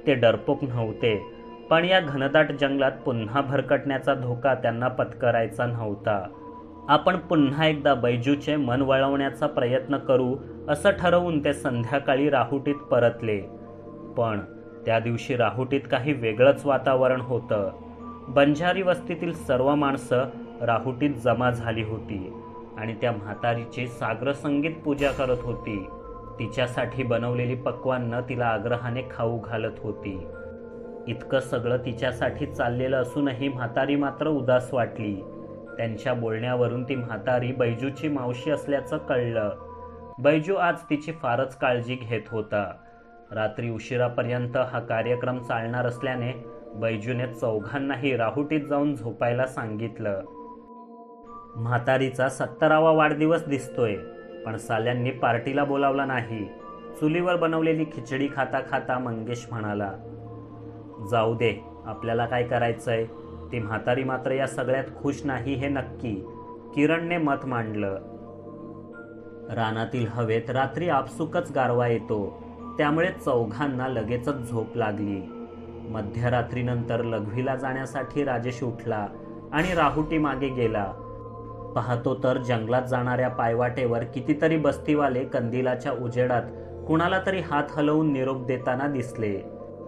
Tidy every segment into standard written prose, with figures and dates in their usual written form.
ते डरपोक नव्हते, पण या घनदाट जंगलात पुन्हा भरकटण्याचा धोका त्यांना पत्करायचा नव्हता. आपण पुन्हा एकदा बैजूचे मन वळवण्याचा प्रयत्न करू असं ठरवून ते संध्याकाळी राहुटीत परतले. पण त्या दिवशी राहुटीत काही वेगळंच वातावरण होतं. बंजारी वस्तीतील सर्व माणसं राहुटीत जमा झाली होती आणि त्या म्हातारीची साग्रसंगीत पूजा करत होती. तिच्यासाठी बनवलेली पक्वान्न तिला आग्रहाने खाऊ घालत होती. इतकं सगळं तिच्यासाठी चाललेलं असूनही म्हातारी मात्र उदास वाटली. त्यांच्या बोलण्यावरून ती म्हातारी बैजूची मावशी असल्याचं कळलं. बैजू आज तिची फारच काळजी घेत होता. रात्री उशिरापर्यंत हा कार्यक्रम चालणार असल्याने बैजूने चौघांनाही राहुटीत जाऊन झोपायला सांगितलं. म्हातारीचा 70वा वाढदिवस दिसतोय, पण साल्यांनी पार्टीला बोलावलं नाही. चुलीवर बनवलेली खिचडी खाता खाता मंगेश म्हणाला, जाऊ दे, आपल्याला काय करायचंय. ती म्हातारी मात्र या सगळ्यात खुश नाही हे नक्की, किरणने मत मांडलं. रानातील हवेत रात्री आपसुकच गारवा येतो, त्यामुळे चौघांना लगेचच झोप लागली. मध्यरात्रीनंतर लघवीला जाण्यासाठी राजेश उठला आणि राहुटी मागे गेला. पाहतो तर जंगलात जाणाऱ्या पायवाटेवर कितीतरी बस्तीवाले कंदिलाच्या उजेडात कुणाला तरी हात हलवून निरोप देताना दिसले.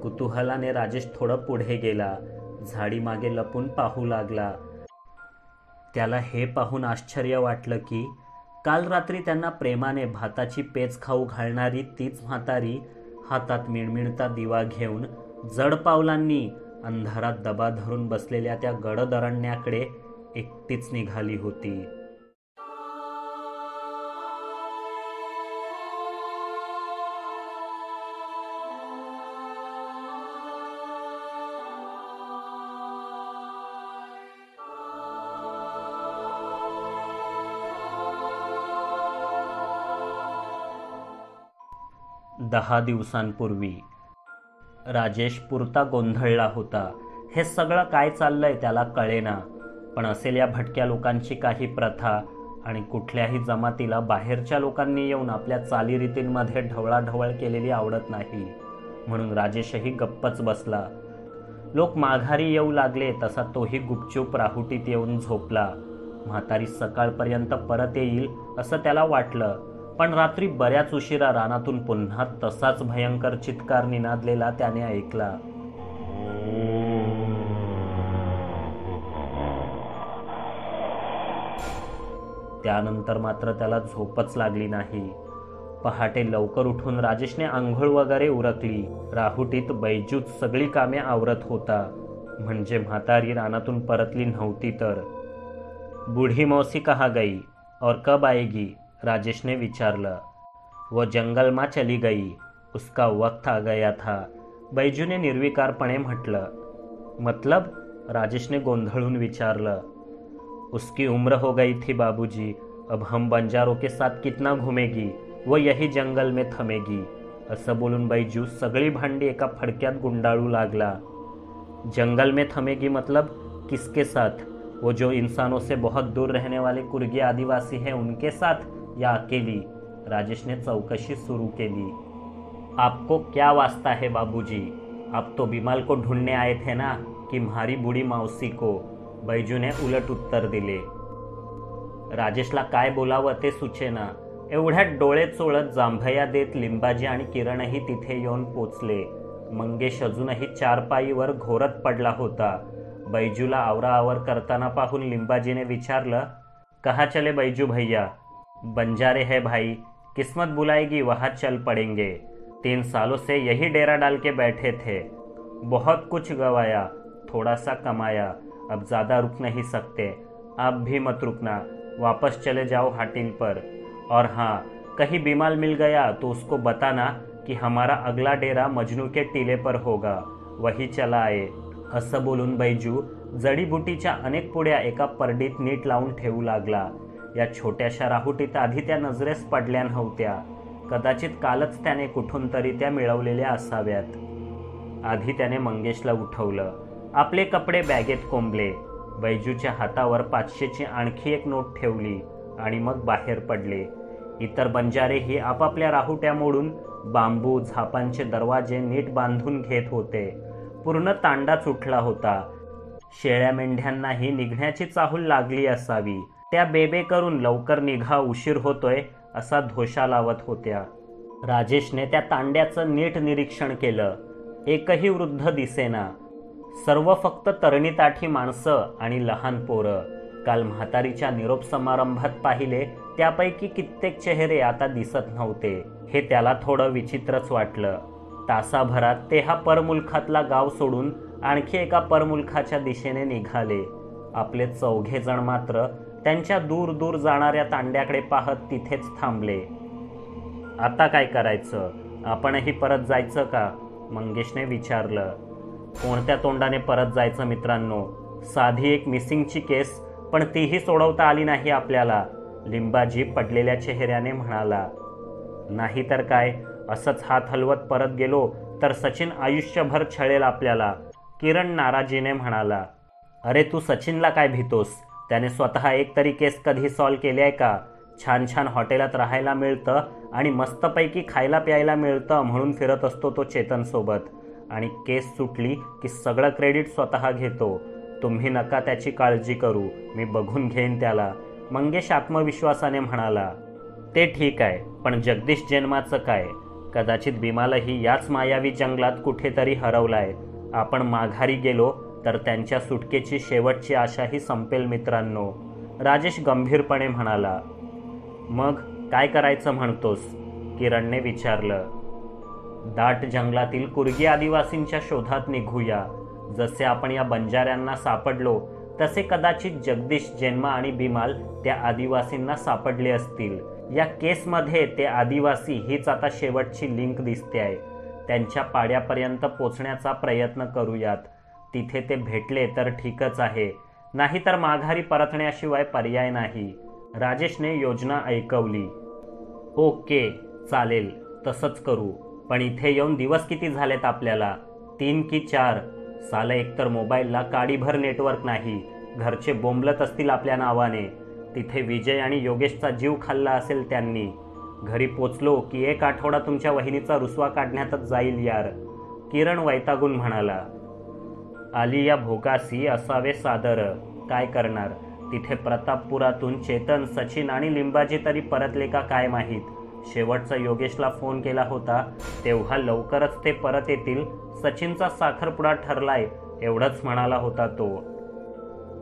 कुतूहलाने राजेश थोडं पुढे गेला. झाडी मागे लपून पाहू लागला. त्याला हे पाहून आश्चर्य वाटलं की काल रात्री त्यांना प्रेमाने भाताची पेच खाऊ घालणारी तीच म्हातारी हातात मिणमिणता दिवा घेऊन जड पावलांनी अंधारात दबा धरून बसलेल्या त्या गडदरण्याकडे एकटीच निघाली होती. दहा दिवसांपूर्वी राजेश पुरता गोंधळला होता. हे सगळं काय चाललंय त्याला कळेना. पण असेल या भटक्या लोकांची काही प्रथा आणि कुठल्याही जमातीला बाहेरच्या लोकांनी येऊन आपल्या चालीरीतींमध्ये ढवळाढवळ केलेली आवडत नाही. म्हणून राजेशही गप्पच बसला. लोक माघारी येऊ लागले तसा तोही गुपचूप राहुटीत येऊन झोपला. म्हातारी सकाळपर्यंत परत येईल असं त्याला वाटलं, पण रात्री बऱ्याच उशिरा रानातून पुन्हा तसाच भयंकर चित्कार निनादलेला त्याने ऐकला. त्यानंतर मात्र त्याला झोपच लागली नाही. पहाटे लवकर उठून राजेशने आंघोळ वगैरे उरकली. राहुटीत बैजूत सगळी कामे आवरत होता, म्हणजे म्हातारी रानातून परतली नव्हती तर. बूढ़ी मौसी कहाँ गई और कब आएगी, राजेश ने विचारलं. वो जंगल में चली गई, उसका वक्त आ गया था, बैजूने निर्विकारपणे म्हटलं. मतलब, राजेशने गोंधळून विचारलं. उसकी उम्र हो गई थी बाबूजी, अब हम बंजारों के साथ कितना घूमेगी, वो यही जंगल में थमेगी, असं बोलून बैजू सगळी भांडी एका फडक्यात गुंडाळू लागला. जंगल में थमेगी मतलब किसके साथ? वो जो इंसानों से बहुत दूर रहने वाले कुर्गी आदिवासी हैं उनके साथ या अकेली? राजेश ने चौकशी शुरू केली. आपको क्या वास्ता है बाबूजी? आप तो बिमल को ढूंढने आए थे ना, कि म्हारी बूढ़ी मौसी को? बैजू ने उलट उत्तर दिले. राजेशला काय बोलावं ते सुचेना. एवढ्यात डोळे चोळत जांभया देत लिंबाजी आणि किरणही तिथे येऊन पोचले. मंगेश अजूनही चारपाईवर घोरत पडला होता. बैजूला आवराआवर करताना पाहून लिंबाजीने विचारलं, कहाँ चले बैजू भैया? बंजारे है भाई, किस्मत बुलाएगी वहाँ चल पड़ेंगे. 3 सालों से यही डेरा डाल के बैठे थे, बहुत कुछ गवाया, थोड़ा सा कमाया, अब ज़्यादा रुक नहीं सकते. आप भी मत रुकना, वापस चले जाओ हाटिन पर. और हाँ, कहीं बीमाल मिल गया तो उसको बताना कि हमारा अगला डेरा मजनू के टीले पर होगा, वही चला आए. असं बोलून बैजू जडीबुटीच्या अनेक पुड्या एका परडीत नीट लावून ठेवू लागला. या छोट्याशा राहुटीत आधी त्या नजरेस पडल्या नव्हत्या. कदाचित कालच त्याने कुठून तरी त्या मिळवलेल्या असाव्यात. आधी त्याने मंगेशला उठवलं. आपले कपडे बॅगेत कोंबले. बैजूच्या हातावर 500ची आणखी एक नोट ठेवली आणि मग बाहेर पडले. इतर बंजारेही आपापल्या राहुट्या मोडून बांबू झापांचे दरवाजे नीट बांधून घेत होते. पूर्ण तांडाच उठला होता. शेळ्या मेंढ्यांनाही निघण्याची चाहूल लागली असावी. त्या बेबे करून लवकर निघा, उशीर होतोय असा धोशा लावत होत्या. राजेशने त्या तांड्याचं नीट निरीक्षण केलं. एकही वृद्ध दिसेना. सर्व फक्त तरणीताठी माणसं आणि लहान पोरं. काल म्हातारीच्या निरोप समारंभात पाहिले त्यापैकी कित्येक चेहरे आता दिसत नव्हते. हे त्याला थोडं विचित्रच वाटलं. तासाभरात ते हा परमुलखातला गाव सोडून आणखी एका परमुलखाच्या दिशेने निघाले. आपले 4घे जण मात्र त्यांच्या दूर दूर जाणाऱ्या तांड्याकडे पाहत तिथेच थांबले. आता काय करायचं? आपणही परत जायचं का? मंगेशने विचारलं. कोणत्या तोंडाने परत जायचं मित्रांनो? साधी एक मिसिंगची केस, पण तीही सोडवता आली नाही आपल्याला, लिंबाजी पडलेल्या चेहऱ्याने म्हणाला. नाही तर काय, असंच हात हलवत परत गेलो तर सचिन आयुष्यभर छळेल आपल्याला, किरण नाराजीने म्हणाला. अरे तू सचिनला काय भीतोस? त्याने स्वतः एक तरी केस कधी सॉल्व केली आहे का? छान छान हॉटेलात राहायला मिळतं आणि मस्तपैकी खायला प्यायला मिळतं म्हणून फिरत असतो तो चेतनसोबत, आणि केस सुटली की सगळं क्रेडिट स्वतः घेतो. तुम्ही नका त्याची काळजी करू, मी बघून घेईन त्याला, मंगेश आत्मविश्वासाने म्हणाला. ते ठीक आहे, पण जगदीश जन्माचं काय? कदाचित बिमालही याच मायावी जंगलात कुठेतरी हरवलाय. आपण माघारी गेलो तर त्यांच्या सुटकेची शेवटची आशाही संपेल मित्रांनो, राजेश गंभीरपणे म्हणाला. मग काय करायचं म्हणतोस? किरणने विचारलं. दाट जंगलातील कुर्गी आदिवासींच्या शोधात निघूया. जसे आपण या बंजाऱ्यांना सापडलो तसे कदाचित जगदीश, जन्मा आणि बिमाल त्या आदिवासींना सापडले असतील. या केसमध्ये ते आदिवासी हीच आता शेवटची लिंक दिसते आहे. त्यांच्या पाड्यापर्यंत पोचण्याचा प्रयत्न करूयात. तिथे ते भेटले तर ठीकच आहे, नाहीतर माघारी परतण्याशिवाय पर्याय नाही. राजेशने योजना ऐकवली. ओके, चालेल, तसंच करू. पण इथे येऊन दिवस किती झालेत आपल्याला? 3 की 4? साला एकतर मोबाईलला काडीभर नेटवर्क नाही. घरचे बोंबलत असतील आपल्या नावाने. तिथे विजय आणि योगेशचा जीव खाल्ला असेल त्यांनी. घरी पोचलो की 1 आठवडा तुमच्या वहिनीचा रुसवा काढण्यातच जाईल यार, किरण वैतागून म्हणाला. आली या भोगासी असावे सादर. काय करणार? तिथे प्रतापपुरातून चेतन, सचिन आणि लिंबाजी तरी परतले का काय माहीत. शेवटचा योगेशला फोन केला होता तेव्हा लवकरच ते परत येतील, सचिनचा साखरपुडा ठरलाय एवढंच म्हणाला होता तो.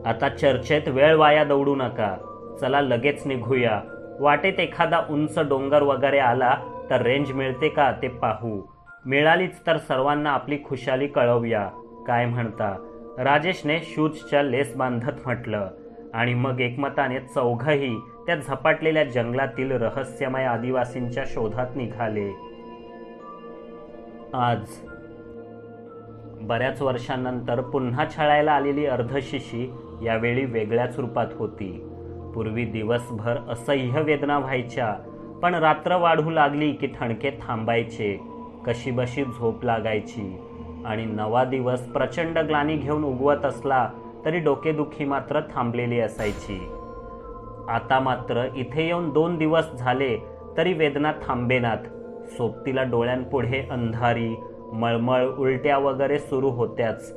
आता चर्चेत वेळ वाया दौडू नका. चला लगेच निघूया. वाटेत एखादा उंच डोंगर वगैरे आला तर रेंज मिळते का ते पाहू. मिळालीच तर सर्वांना आपली खुशाली कळवूया. काय म्हणता? राजेशने शूजच्या लेस बांधत म्हटलं. आणि मग एकमताने 4घही त्या झपाटलेल्या जंगलातील रहस्यमय आदिवासींच्या शोधात निघाले. आज बऱ्याच वर्षांनंतर पुन्हा छळायला आलेली अर्धशिशी यावेळी वेगळ्याच रूपात होती. पूर्वी दिवसभर असह्य वेदना व्हायच्या, पण रात्र वाढू लागली की ठणके थांबायचे, कशीबशी झोप लागायची, आणि नवा दिवस प्रचंड ग्लानी घेऊन उगवत असला तरी डोकेदुखी मात्र थांबलेली असायची. आता मात्र इथे येऊन 2 दिवस झाले तरी वेदना थांबेनात. सोबतीला डोळ्यांपुढे अंधारी, मळमळ, उलट्या वगैरे सुरू होत्याच.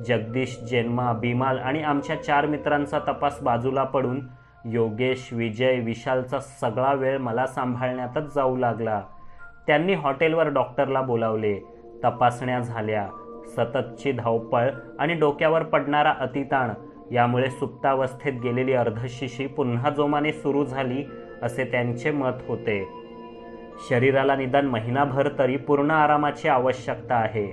जगदीश, जन्मा, बिमाल आणि आमच्या 4 मित्रांचा तपास बाजूला पडून योगेश, विजय, विशालचा सगळा वेळ मला सांभाळण्यातच जाऊ लागला. त्यांनी हॉटेलवर डॉक्टरला बोलावले. तपासण्या झाल्या. सततची धावपळ आणि डोक्यावर पडणारा अतिताण यामुळे सुप्तावस्थेत गेलेली अर्धशिशी पुन्हा जोमाने सुरू झाली असे त्यांचे मत होते. शरीराला निदान महिनाभर तरी पूर्ण आरामाची आवश्यकता आहे,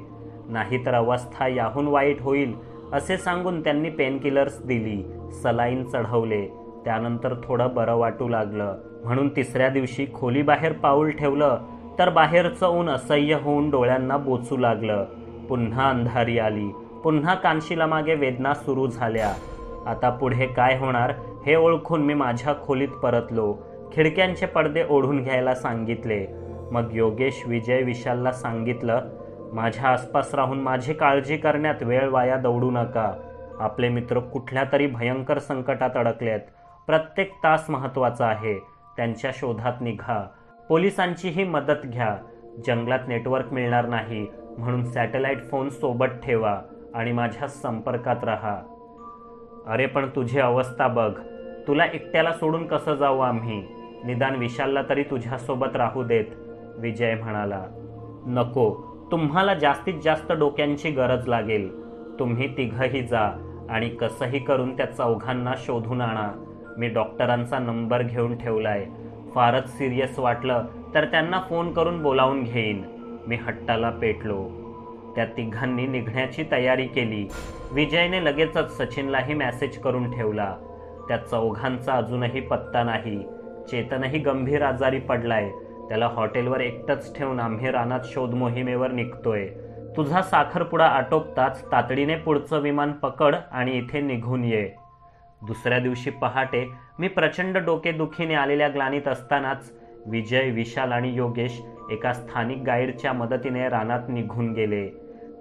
नाहीतर अवस्था याहून वाईट होईल असे सांगून त्यांनी पेनकिलर्स दिली, सलाईन चढवले. त्यानंतर थोडं बरं वाटू लागलं म्हणून 3ऱ्या दिवशी खोलीबाहेर पाऊल ठेवलं तर बाहेरचं ऊन असह्य होऊन डोळ्यांना बोचू लागलं. पुन्हा अंधारी आली. पुन्हा कानशिलामागे वेदना सुरू झाल्या. आता पुढे काय होणार हे ओळखून मी माझ्या खोलीत परतलो. खिडक्यांचे पडदे ओढून घ्यायला सांगितले. मग योगेश, विजय, विशालला सांगितलं, माझ्या आसपास राहून माझी काळजी करण्यात वेळ वाया दौडू नका. आपले मित्र कुठल्या तरी भयंकर संकटात अडकलेत. प्रत्येक तास महत्त्वाचा आहे. त्यांच्या शोधात निघा. पोलिसांचीही मदत घ्या. जंगलात नेटवर्क मिळणार नाही, म्हणून सॅटेलाइट फोन सोबत ठेवा आणि माझ्या संपर्कात राहा. अरे पण तुझी अवस्था बघ, तुला एकट्याला सोडून कसं जाऊ आम्ही? निदान विशालला तरी तुझ्यासोबत राहू देत, विजय म्हणाला. नको, तुम्हाला जास्तीत जास्त डोक्यांची गरज लागेल. तुम्ही तिघही जा आणि कसंही करून त्या चौघांना शोधून आणा. मी डॉक्टरांचा नंबर घेऊन ठेवलाय. फारच सिरियस वाटलं तर त्यांना फोन करून बोलावून घेईन. मी हट्टाला पेटलो. त्या तिघांनी निघण्याची तयारी केली. विजयने लगेचच सचिनलाही मेसेज करून ठेवला. त्या चौघांचा अजूनही पत्ता नाही. चेतनही गंभीर आजारी पडलाय. त्याला हॉटेलवर एकटंच ठेवून आम्ही रानात शोध मोहिमेवर निघतोय. तुझा साखरपुडा आटोपताच तातडीने पुढचं विमान पकड आणि इथे निघून ये. दुसऱ्या दिवशी पहाटे मी प्रचंड डोकेदुखीने आलेल्या ग्लानीत असतानाच विजय, विशाल आणि योगेश एका स्थानिक गाईडच्या मदतीने रानात निघून गेले.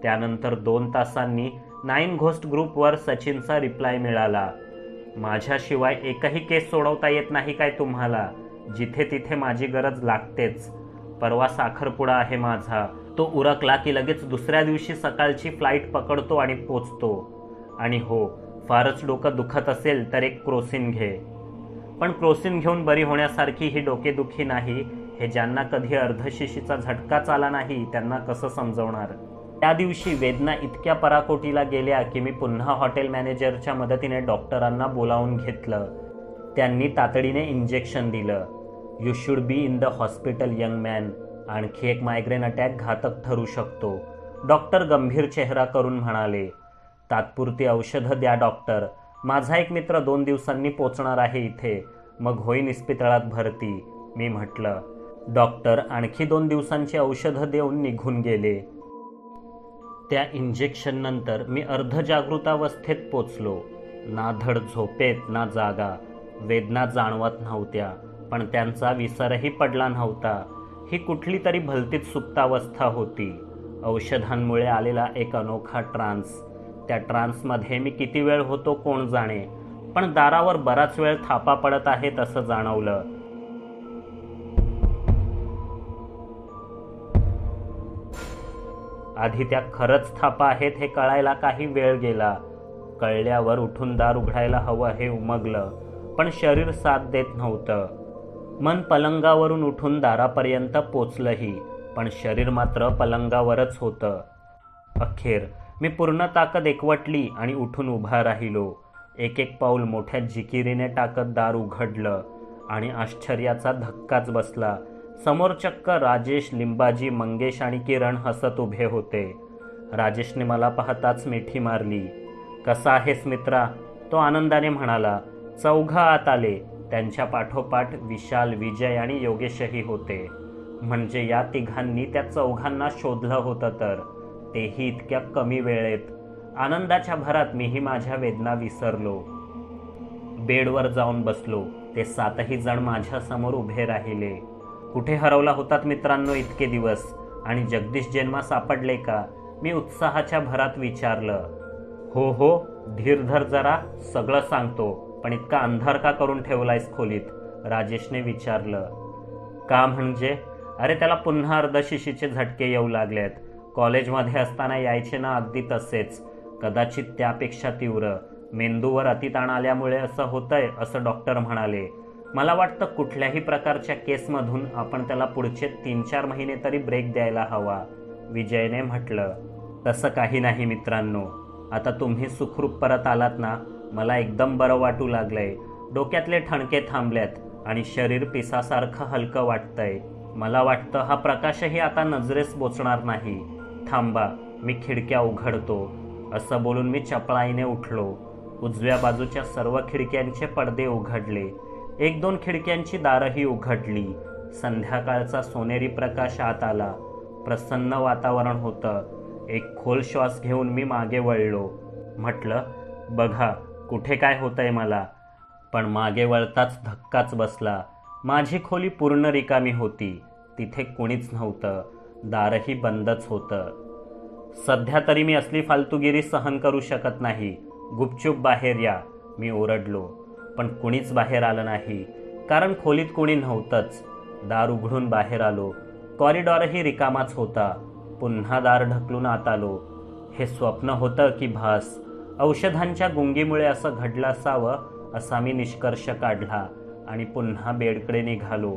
त्यानंतर 2 तासांनी 9 घोस्ट ग्रुपवर सचिनचा रिप्लाय मिळाला. माझ्याशिवाय एकही केस सोडवता येत नाही काय तुम्हाला? जिथे तिथे माझी गरज लागतेच. परवा साखरपुडा आहे माझा. तो उरकला की लगेच दुसऱ्या दिवशी सकाळची फ्लाईट पकडतो आणि पोचतो. आणि हो, फारच डोकं दुखत असेल तर एक क्रोसिन घे. पण क्रोसिन घेऊन बरी होण्यासारखी ही डोकेदुखी नाही, हे ज्यांना कधी अर्धशिशीचा झटकाच आला नाही त्यांना कसं समजवणार? त्या दिवशी वेदना इतक्या पराकोटीला गेल्या की मी पुन्हा हॉटेल मॅनेजरच्या मदतीने डॉक्टरांना बोलावून घेतलं. त्यांनी तातडीने इंजेक्शन दिलं. You should be in the hospital young man. आणखी एक मायग्रेन अटॅक घातक ठरू शकतो, डॉक्टर गंभीर चेहरा करून म्हणाले. तात्पुरती औषधं द्या डॉक्टर. माझा एक मित्र 2 दिवसांनी पोचणार आहे इथे, मग होईन इस्पितळात भरती, मी म्हटलं. डॉक्टर आणखी 2 दिवसांची औषधं देऊन निघून गेले. त्या इंजेक्शननंतर मी अर्धजागृतावस्थेत पोचलो. ना धड झोपेत ना जागा. वेदना जाणवत नव्हत्या, पण त्यांचा विसरही पडला नव्हता. ही कुठली तरी भलतीच सुप्तावस्था होती. औषधांमुळे आलेला एक अनोखा ट्रान्स. त्या ट्रान्समध्ये मी किती वेळ होतो कोण जाणे, पण दारावर बराच वेळ थापा पडत आहेत असं जाणवलं. आधी त्या खरंच थापा आहेत हे कळायला काही वेळ गेला. कळल्यावर उठून दार उघडायला हवं हे उमगलं, पण शरीर साथ देत नव्हतं. मन पलंगावरून उठून दारापर्यंत पोचलंही, पण शरीर मात्र पलंगावरच होतं. अखेर मी पूर्ण ताकद एकवटली आणि उठून उभा राहिलो. एक एक पाऊल मोठ्या जिकिरीने टाकत दार उघडलं आणि आश्चर्याचा धक्काच बसला. समोर चक्क राजेश, लिंबाजी, मंगेश आणि किरण हसत उभे होते. राजेशने मला पाहताच मिठी मारली. कसा आहेस मित्रा? तो आनंदाने म्हणाला. चौघं आत आले. त्यांच्या पाठोपाठ विशाल, विजय आणि योगेशही होते. म्हणजे या तिघांनी त्या चौघांना शोधलं होतं, तर तेही इतक्या कमी वेळेत. आनंदाच्या भरात मीही माझ्या वेदना विसरलो. बेडवर जाऊन बसलो. ते 7ही जण माझ्या समोर उभे राहिले. कुठे हरवला होतात मित्रांनो इतके दिवस? आणि जगदीश जन्मा सापडले का? मी उत्साहाच्या भरात विचारलं. हो, धीर धर जरा, सगळं सांगतो. पण इतका अंधार का करून ठेवलायस खोलीत? राजेशने विचारलं. का म्हणजे? अरे त्याला पुन्हा अर्धशिशीचे झटके येऊ लागलेत. कॉलेजमध्ये असताना यायचे ना अगदी तसेच, कदाचित त्यापेक्षा तीव्र. मेंदूवर अतिताण आल्यामुळे असं होतंय असं डॉक्टर म्हणाले. मला वाटतं कुठल्याही प्रकारच्या केसमधून आपण त्याला पुढचे 3-4 महिने तरी ब्रेक द्यायला हवा, विजयने म्हटलं. तसं काही नाही मित्रांनो. आता तुम्ही सुखरूप परत आलात ना, मला एकदम बरं वाटू लागलंय. डोक्यातले ठणके थांबल्यात आणि शरीर पिसासारखं हलकं वाटतंय. मला वाटतं हा प्रकाशही आता नजरेस बोचणार नाही. थांबा, मी खिडक्या उघडतो. असं बोलून मी चपळाईने उठलो. उजव्या बाजूच्या सर्व खिडक्यांचे पडदे उघडले. 1-2 खिडक्यांची दारही उघडली. संध्याकाळचा सोनेरी प्रकाश आत आला. प्रसन्न वातावरण होतं. एक खोल श्वास घेऊन मी मागे वळलो. म्हटलं, बघा कुठे काय होतंय मला. पण मागे वळताच धक्काच बसला. माझी खोली पूर्ण रिकामी होती. तिथे कोणीच नव्हतं. दारही बंदच होतं. सध्या तरी मी असली फालतूगिरी सहन करू शकत नाही. गुपचूप बाहेर या, मी ओरडलो. पण कुणीच बाहेर आलं नाही, कारण खोलीत कोणी नव्हतंच. दार उघडून बाहेर आलो. कॉरिडॉरही रिकामाच होता. पुन्हा दार ढकलून आत आलो. हे स्वप्न होतं की भास? औषधांच्या गुंगीमुळे असं घडलं असावं असा मी निष्कर्ष काढला आणि पुन्हा बेडकडे निघालो.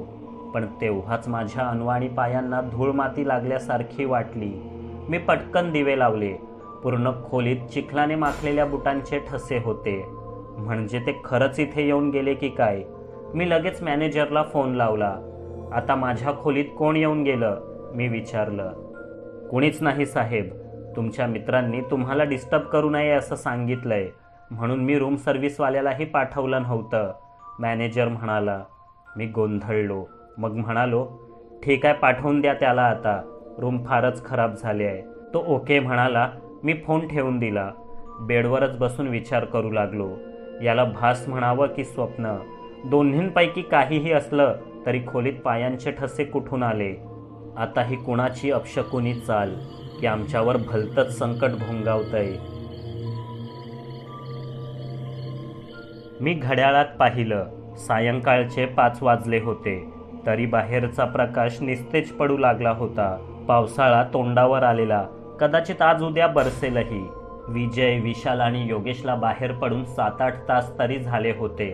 पण तेव्हाच माझ्या अनवाणी पायांना धूळ माती लागल्यासारखी वाटली. मी पटकन दिवे लावले. पूर्ण खोलीत चिखलाने माखलेल्या बुटांचे ठसे होते. म्हणजे ते खरंच इथे येऊन गेले की काय? मी लगेच मॅनेजरला फोन लावला. आता माझ्या खोलीत कोण येऊन गेलं? मी विचारलं. कुणीच नाही साहेब. तुमच्या मित्रांनी तुम्हाला डिस्टर्ब करू नये असं सांगितलंय, म्हणून मी रूम सर्व्हिसवाल्यालाही पाठवलं नव्हतं, मॅनेजर म्हणाला. मी गोंधळलो. मग म्हणालो, ठीक आहे, पाठवून द्या त्याला आता. रूम फारच खराब झाली आहे. तो ओके म्हणाला. मी फोन ठेवून दिला. बेडवरच बसून विचार करू लागलो. याला भास म्हणावं की स्वप्न? दोन्हींपैकी काहीही असलं तरी खोलीत पायांचे ठसे कुठून आले? आता ही कुणाची अपशकुनी चाल की आमच्यावर भलतंच संकट भोंगावतंय? मी घड्याळात पाहिलं. सायंकाळचे 5 वाजले होते. तरी बाहेरचा प्रकाश निस्तेज पडू लागला होता. पावसाळा तोंडावर आलेला. कदाचित आज उद्या बरसेलही. विजय, विशाल आणि योगेशला बाहेर पडून 7-8 तास तरी झाले होते.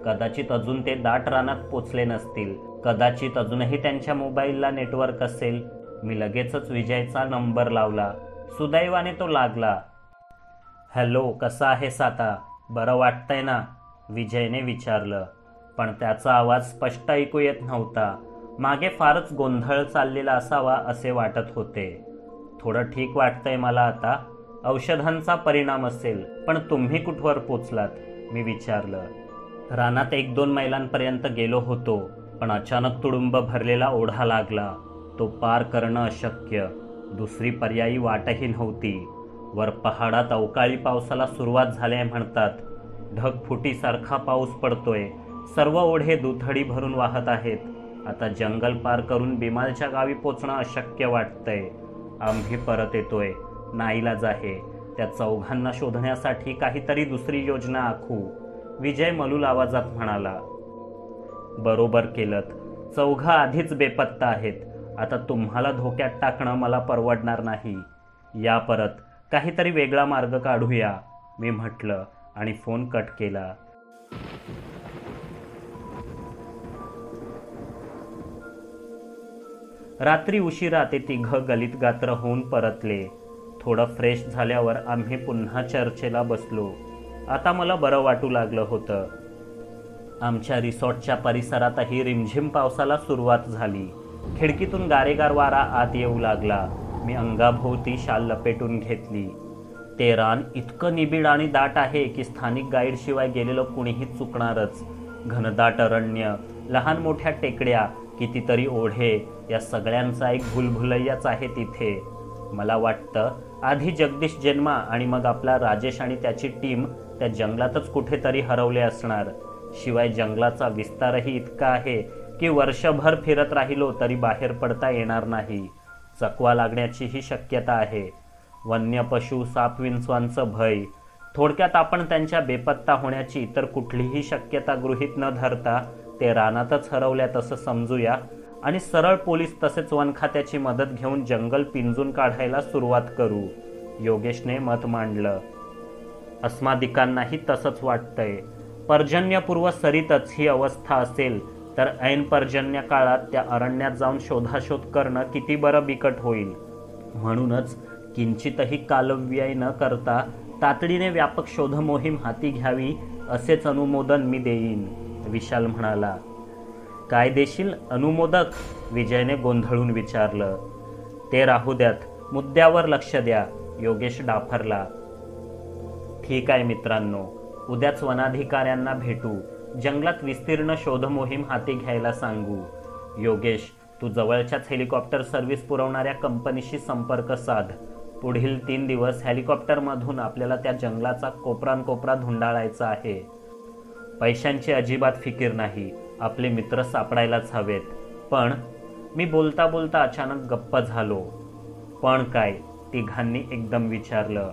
कदाचित अजून ते दाट रानात पोचले नसतील. कदाचित अजूनही त्यांच्या मोबाईलला नेटवर्क असेल. मी लगेचच विजयचा नंबर लावला. सुदैवाने तो लागला. हॅलो, कसा आहेस आता? बरं वाटतंय ना? विजयने विचारलं. पण त्याचा आवाज स्पष्ट ऐकू येत नव्हता. मागे फारच गोंधळ चाललेला असावा असे वाटत होते. थोडं ठीक वाटतंय मला आता. औषधांचा परिणाम असेल. पण तुम्ही कुठवर पोचलात? मी विचारलं. रानात 1-2 मैलांपर्यंत गेलो होतो, पण अचानक तुडुंब भरलेला ओढा लागला. तो पार करणं अशक्य. दुसरी पर्यायी वाटही नव्हती. वर पहाडात अवकाळी पावसाला सुरुवात झाली म्हणतात. ढगफुटीसारखा पाऊस पडतोय. सर्व ओढे दुथडी भरून वाहत आहेत. आता जंगल पार करून बिमालच्या गावी पोचणं अशक्य वाटतंय. आम्ही परत येतोय. नाईलाज आहे. त्या चौघांना शोधण्यासाठी काहीतरी दुसरी योजना आखू, विजय मलूल आवाजात म्हणाला. बरोबर केलंत. चौघं आधीच बेपत्ता आहेत. आता तुम्हाला धोक्यात टाकणं मला परवडणार नाही. या परत, काहीतरी वेगळा मार्ग काढूया, मी म्हटलं आणि फोन कट केला. रात्री उशिरा ते तिघं गलित गात्र होऊन परतले. थोडं फ्रेश झाल्यावर आम्ही पुन्हा चर्चेला बसलो. आता मला बरं वाटू लागलं होतं. आमच्या रिसॉर्टच्या परिसरातही रिमझिम पावसाला सुरुवात झाली. खिडकीतून गारेगार वारा आत येऊ लागला. मी अंगाभोवती शाल लपेटून घेतली. ते रान इतकं निबिड आणि दाट आहे की स्थानिक गाईडशिवाय गेलेलं कुणीही चुकणारच. घनदाट अरण्य, लहान मोठ्या टेकड्या, कितीतरी ओढे, या सगळ्यांचा एक भुलभुलैयाच आहे तिथे. मला वाटतं आधी जगदीश जन्मा आणि मग आपला राजेश आणि त्याची टीम त्या जंगलातच कुठेतरी हरवले असणार. शिवाय जंगलाचा विस्तारही इतका आहे की वर्षभर फिरत राहिलो तरी बाहेर पडता येणार नाही. चकवा लागण्याचीही शक्यता आहे. वन्य पशु, साप विंचवांचं भय. थोडक्यात आपण त्यांच्या बेपत्ता होण्याची इतर कुठलीही शक्यता गृहीत न धरता ते रानातच हरवल्यात असं समजूया आणि सरळ पोलीस तसेच वन खात्याची मदत घेऊन जंगल पिंजून काढायला सुरुवात करू, योगेशने मत मांडलं. अस्मादिकांनाही तसंच वाटतंय. पर्जन्यपूर्व सरीतच ही अवस्था असेल तर ऐन पर्जन्य काळात त्या अरण्यात जाऊन शोधाशोध करणं किती बरं बिकट होईल. म्हणूनच किंचितही कालव्यय न करता तातडीने व्यापक शोध मोहीम हाती घ्यावी असेच अनुमोदन मी देईन, विशाल म्हणाला. काय देशील अनुमोदक? विजयने गोंधळून विचारलं. ते राहू द्यात, मुद्द्यावर लक्ष द्या, योगेश डाफरला. ठीक आहे मित्रांनो, उद्याच वनाधिकाऱ्यांना भेटू. जंगलात विस्तीर्ण शोध मोहीम हाती घ्यायला सांगू. योगेश, तू जवळच्याच हेलिकॉप्टर सर्व्हिस पुरवणाऱ्या कंपनीशी संपर्क साध. पुढील 3 दिवस हेलिकॉप्टरमधून आपल्याला त्या जंगलाचा कोपरानकोपरा धुंडाळायचा आहे. पैशांची अजिबात फिकीर नाही. आपले मित्र सापडायलाच हवेत. पण मी बोलता बोलता अचानक गप्प झालो. पण काय? तिघांनी एकदम विचारलं.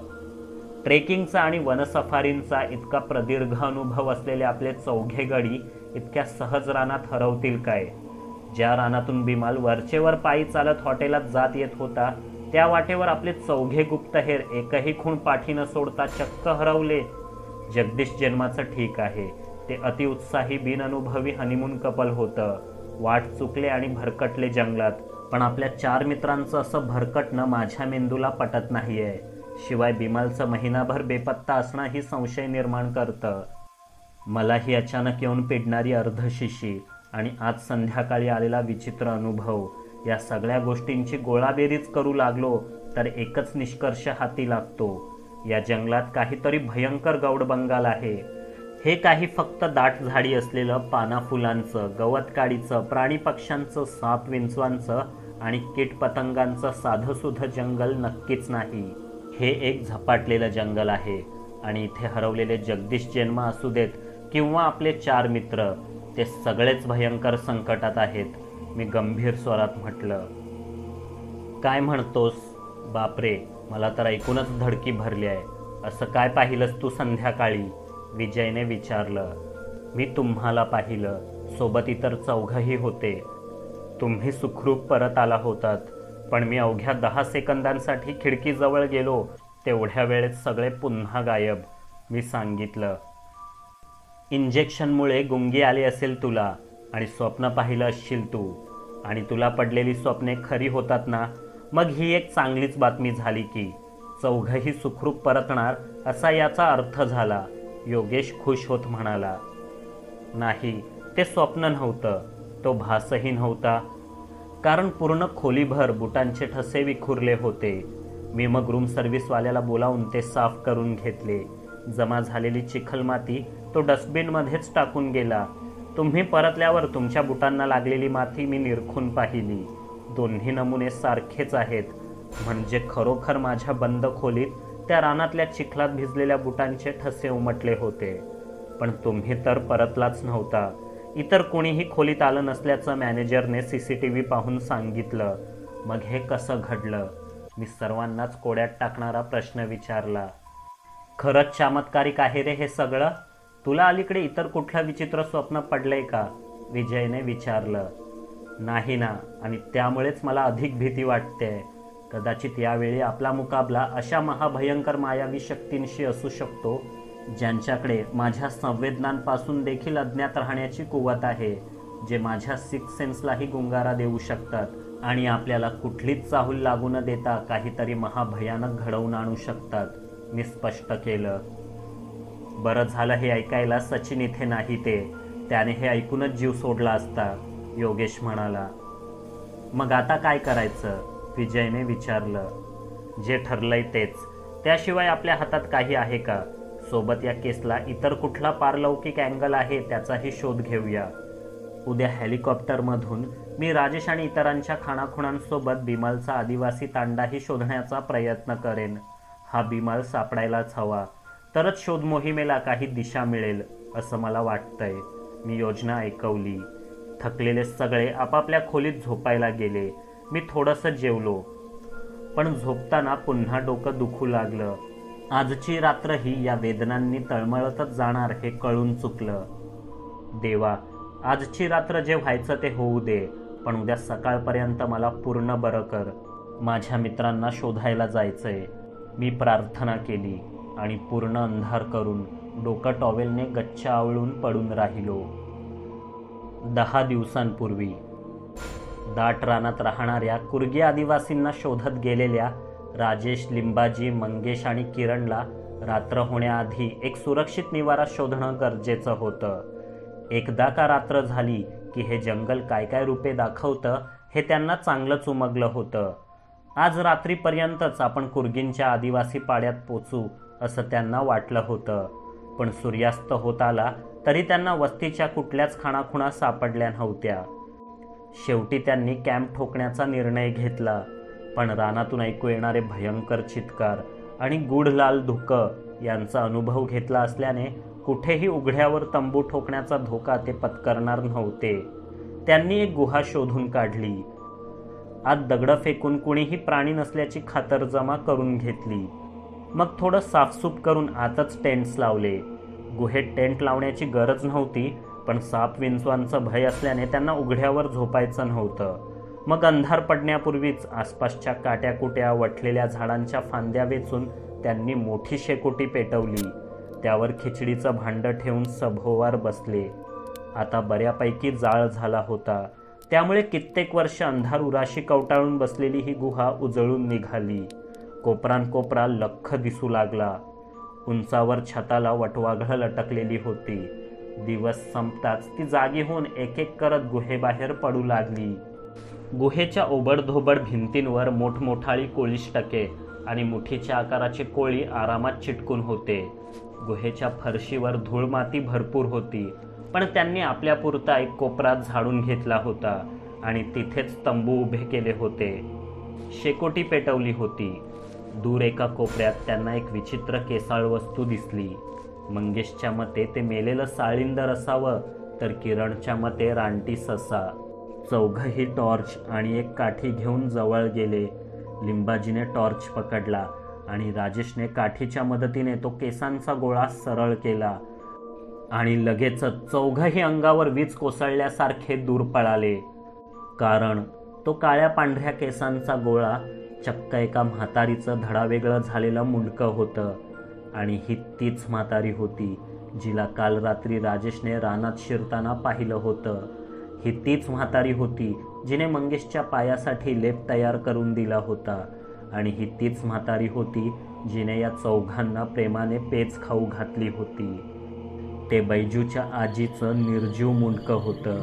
ट्रेकिंगचा आणि वनसफारींचा इतका प्रदीर्घ अनुभव असलेले आपले चौघे गडी इतक्या सहज रानात हरवतील काय? ज्या रानातून बिमाल वरचेवर पायी चालत हॉटेलात जात येत होता, त्या वाटेवर आपले चौघे गुप्तहेर एकही खूण पाठी न सोडता चक्क हरवले. जगदीश जन्माचं ठीक आहे, ते अतिउत्साही बिनअनुभवी हनीमून कपल होतं. वाट चुकले आणि भरकटले जंगलात. पण आपल्या 4 मित्रांचं असं भरकटणं माझ्या मेंदूला पटत नाहीये. शिवाय बिमालचं महिनाभर बेपत्ता असणं ही संशय निर्माण करतं. मला ही अचानक येऊन पिडणारी अर्धशिशी आणि आज संध्याकाळी आलेला विचित्र अनुभव, या सगळ्या गोष्टींची गोळाबेरीज करू लागलो तर एकच निष्कर्ष हाती लागतो. या जंगलात काहीतरी भयंकर गौडबंगाल आहे. हे काही फक्त दाट झाडी असलेलं पाना फुलांचं, गवतकाडीचं, प्राणी पक्ष्यांचं, साप विंचवांचं आणि कीटपतंगांचं साधंसुधं जंगल नक्कीच नाही. हे एक झपाटलेलं जंगल आहे आणि इथे हरवलेले जगदीश जन्म असू देत किंवा आपले 4 मित्र, ते सगळेच भयंकर संकटात आहेत. मी गंभीर स्वरात म्हटलं. काय म्हणतोस? बापरे, मला तर ऐकूनच धडकी भरली आहे. असं काय पाहिलंस तू संध्याकाळी? विजयने विचारलं. मी तुम्हाला पाहिलं. सोबत इतर 4ही होते. तुम्ही सुखरूप परत आला होतात, पण मी अवघ्या 10 सेकंदांसाठी खिडकीजवळ गेलो. तेवढ्या वेळेत सगळे पुन्हा गायब. मी सांगितलं. इंजेक्शनमुळे गुंगी आली असेल तुला आणि स्वप्न पाहिलं असशील तू, आणि तुला पडलेली स्वप्ने खरी होतात ना, मग ही एक चांगलीच बातमी झाली की 4ही सुखरूप परतणार असा याचा अर्थ झाला. योगेश खुश होत म्हणाला. नाही, ते स्वप्न नव्हतं, तो भासही नव्हता, कारण पूर्ण खोलीभर बुटांचे ठसे विखुरले होते. मी मग रूम सर्व्हिसवाल्याला बोलावून ते साफ करून घेतले. जमा झालेली चिखलमाती तो डस्टबिनमध्येच टाकून गेला. तुम्ही परतल्यावर तुमच्या बुटांना लागलेली माती मी निरखून पाहिली. दोन्ही नमुने सारखेच आहेत. म्हणजे खरोखर माझ्या बंद खोलीत त्या रानातल्या चिखलात भिजलेल्या बुटांचे ठसे उमटले होते. पण तुम्ही तर परतलाच नव्हता. इतर कोणीही खोलीत आलं नसल्याचं मॅनेजरने CCTV पाहून सांगितलं. मग हे कसं घडलं? मी सर्वांनाच कोड्यात टाकणारा प्रश्न विचारला. खरंच चमत्कारिक आहे रे हे सगळं. तुला अलीकडे इतर कुठलं विचित्र स्वप्न पडलंय का? विजयने विचारलं. नाही ना, आणि त्यामुळेच मला अधिक भीती वाटते. कदाचित यावेळी आपला मुकाबला अशा महाभयंकर मायावी शक्तींशी असू शकतो ज्यांच्याकडे माझ्या संवेदनांपासून देखील अज्ञात राहण्याची कुवत आहे, जे माझ्या 6 सेन्सलाही गुंगारा देऊ शकतात आणि आपल्याला कुठलीच चाहूल लागू न देता काहीतरी महाभयानक घडवून आणू शकतात. मी स्पष्ट केलं. बरं झालं हे ऐकायला सचिन इथे नाही, त्याने हे ऐकूनच जीव सोडला असता, योगेश म्हणाला. मग आता काय करायचं? विजयने विचारलं. जे ठरलंय तेच. त्याशिवाय आपल्या हातात काही आहे का? सोबत या केसला इतर कुठला पारलौकिक अँगल आहे त्याचाही शोध घेऊया. उद्या हेलिकॉप्टरमधून मी राजेश आणि इतरांच्या खाणाखुणांसोबत बिमालचा आदिवासी तांडाही शोधण्याचा प्रयत्न करेन. हा बिमाल सापडायलाच हवा, तरच शोध मोहिमेला काही दिशा मिळेल असं मला वाटतंय. मी योजना ऐकवली. थकलेले सगळे आपापल्या खोलीत झोपायला गेले. मी थोडंसं जेवलो, पण झोपताना पुन्हा डोकं दुखू लागलं. आजची रात्रही या वेदनांनी तळमळतच जाणार हे कळून चुकलं. देवा, आजची रात्र जे व्हायचं ते होऊ दे, पण उद्या सकाळपर्यंत मला पूर्ण बरं कर. माझ्या मित्रांना शोधायला जायचंय. मी प्रार्थना केली आणि पूर्ण अंधार करून डोकं टॉवेलने गच्च आवळून पडून राहिलो. 10 दिवसांपूर्वी दाट रानात राहणाऱ्या कुर्गी आदिवासींना शोधत गेलेल्या राजेश, लिंबाजी, मंगेश आणि किरणला रात्र होण्याआधी एक सुरक्षित निवारा शोधणं गरजेचं होतं. एकदा का रात्र झाली की हे जंगल काय काय रूपे दाखवतं हे त्यांना चांगलंच उमगलं होतं. आज रात्रीपर्यंतच आपण कुर्गींच्या आदिवासी पाड्यात पोचू असं त्यांना वाटलं होतं. पण सूर्यास्त होत आला तरी त्यांना वस्तीच्या कुठल्याच खाणाखुणा सापडल्या नव्हत्या. शेवटी त्यांनी कॅम्प ठोकण्याचा निर्णय घेतला. पण रानातून ऐकू येणारे भयंकर चित्कार आणि गूढ लाल धुकं यांचा अनुभव घेतला असल्याने कुठेही उघड्यावर तंबू ठोकण्याचा धोका ते पत्करणार नव्हते. त्यांनी एक गुहा शोधून काढली. आत दगडं फेकून कुणीही प्राणी नसल्याची खातरजमा करून घेतली. मग थोडं साफसूफ करून आतच टेंट्स लावले. गुहेत टेंट लावण्याची गरज नव्हती, पण साप विंचवांचं भय असल्याने त्यांना उघड्यावर झोपायचं नव्हतं. मग अंधार पडण्यापूर्वीच आसपासच्या काट्याकुट्या वठलेल्या झाडांच्या फांद्या वेचून त्यांनी मोठी शेकोटी पेटवली. त्यावर खिचडीचं भांडं ठेवून सभोवार बसले. आता बऱ्यापैकी जाळ झाला होता, त्यामुळे कित्येक वर्ष अंधार उराशी कवटाळून बसलेली ही गुहा उजळून निघाली. कोपरानकोपरा लख्ख दिसू लागला. उंचावर छताला वटवाघळं लटकलेली होती. दिवस संपताच ती जागी होऊन एक एक करत गुहेबाहेर पडू लागली. गुहेच्या ओबडधोबड भिंतींवर मोठमोठाळी कोळिष्टके आणि मुठीच्या आकाराची कोळी आरामात चिटकून होते. गुहेच्या फरशीवर धूळमाती भरपूर होती, पण त्यांनी आपल्यापुरता एक कोपरा झाडून घेतला होता आणि तिथेच तंबू उभे केले होते. शेकोटी पेटवली होती. दूर एका कोपऱ्यात त्यांना एक विचित्र केसाळ वस्तू दिसली. मंगेशच्या मते ते मेलेलं साळींदर असावं, तर किरणच्या मते रानटी ससा. चौघही टॉर्च आणि एक काठी घेऊन जवळ गेले. लिंबाजीने टॉर्च पकडला आणि राजेशने काठीच्या मदतीने तो केसांचा गोळा सरळ केला आणि लगेचच चौघही अंगावर वीज कोसळल्यासारखे दूर पळाले. कारण तो काळ्या पांढऱ्या केसांचा गोळा चक्क एका म्हातारीचं धडावेगळं झालेलं मुंडकं होतं. आणि ही तीच म्हातारी होती जिला काल रात्री राजेशने रानात शिरताना पाहिलं होतं. ही तीच म्हातारी होती जिने मंगेशच्या पायासाठी लेप तयार करून दिला होता. आणि ही तीच म्हातारी होती जिने या चौघांना प्रेमाने पेच खाऊ घातली होती. ते बैजूच्या आजीचं निर्जीव मुंडकं होतं.